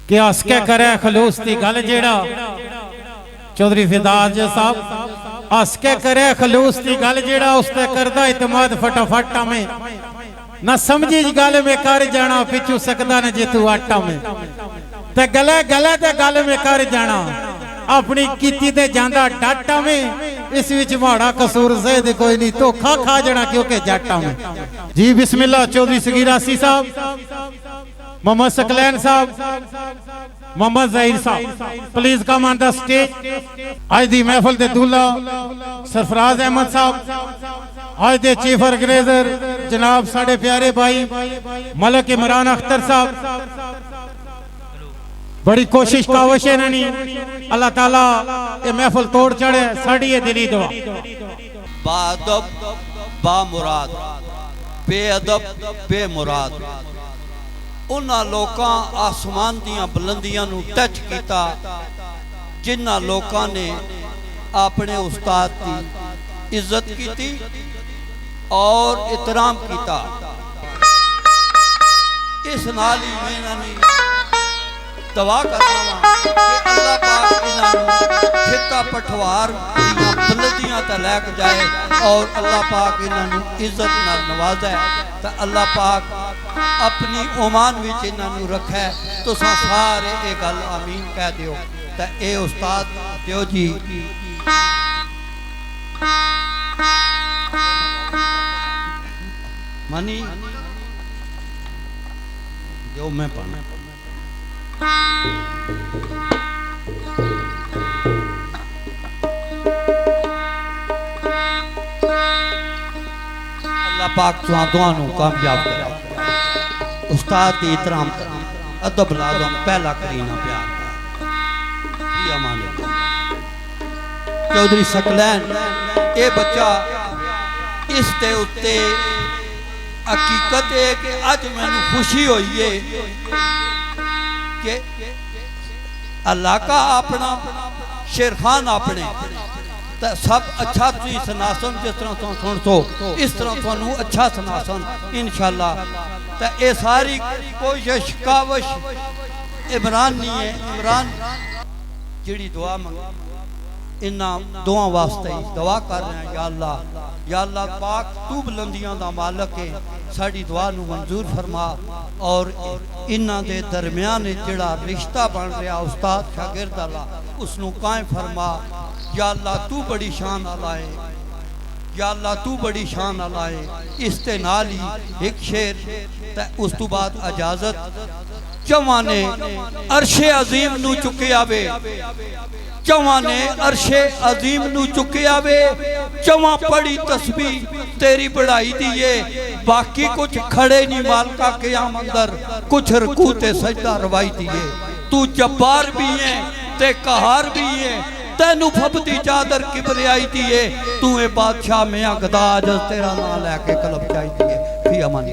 कि हस के करे खलूस की गल जेड़ा चौधरी फिदाज साहब हस के करे खलूस की गल जेड़ा उसते करदा इतमाद फटाफट में ना समझी गल में कर जाना पिछू सकदा न जे तू आटा में ते गले गले ते गल में कर जाना अपनी कीती ते जांदा डाटा में इस विच माड़ा कसूर ज़ैद कोई नहीं धोखा खा जाना क्योंकि जाटा में। जी बिस्मिल्लाह चौधरी सगीरासी साहब मोहम्मद सकलैन साहब मोहम्मद ज़हीर साहब please come on the stage. आज दी महफिल दे दूल्हा सरफराज अहमद साहब आज दे चीफ ऑर्गेनाइजर जनाब साढ़े प्यारे भाई मलक इमरान अख्तर साहब बड़ी कोशिश काविश है नहीं अल्लाह ताला ये महफिल तोड़ चढ़े साड़ी ये दिली दुआ। बादब बामुराद बेअदब बेमुराद उन्हां लोकां आसमान दियां बुलंदियां नूं टच कीता जिन्हां लोकां ने अपने उस्ताद की इज्जत की और एहतराम किया। इस नाल ही मैं इन्हां दवा करना कि अल्लाह पाक इन्हां खिता पठवार दियां बुलंदियां ते लैके जाए और अल्लाह पाक इन्हां इज्जत नाल नवाजे तो अल्लाह पाक अपनी ओमान विच इन्हां रखे। तो सारे ये गल आमीन कह दियो तो ये उस्ताद दियो जी मनी जो मैं पढ़ना अल्लाह पाक तुहानू कामयाब करे। उस्ताद की एहतराम कर अदब लाजम पहला करीना प्यार चौधरी सकलैन ये बच्चा इस ते उत्ते हकीकत है कि अज मैनू खुशी हुई है कि अल्लाह का अपना शेर खान अपने तो सब अच्छा तुम सनासन जिस तरह तुम सुन सो इस तरह तुहानू अच्छा सनासन इंशाअल्लाह। तो ये सारी कोशिश काविश इमरान नहीं है इमरान जिहड़ी दुआ मंग इन्हां दुआ वास्ते दुआ कर रहे हैं या अल्लाह पाक तू बुलंदियां दा मालक है साड़ी दुआ नू मंजूर फरमा और इन्हां दे दरम्यान जिहड़ा रिश्ता बन रहा उस्ताद शागिर्द वाला उसनू कायम फरमा। या अल्लाह तू बड़ी शान वाला है या अल्लाह तू बड़ी शान वाला है। इस ते नाल ही एक शेर ते उस तो बाद इजाजत चौहां ने अरशे अजीम नू चुकिया वे चौहां ने अरशे अजीम नू चुकिया वे चौहां पड़ी तस्बीह तेरी बढ़ाई दिए बाकी कुछ खड़े नहीं मालका क़याम अंदर कुछ रुकू ते सजदा रवाई दिए। तू जब्बार भी है ते कहार भी है तेनू फबदी चादर किबरियाई दिए तू ए बादशाह में अगदाज तेरा नाम लैके कलब चाहिए। फी अमान।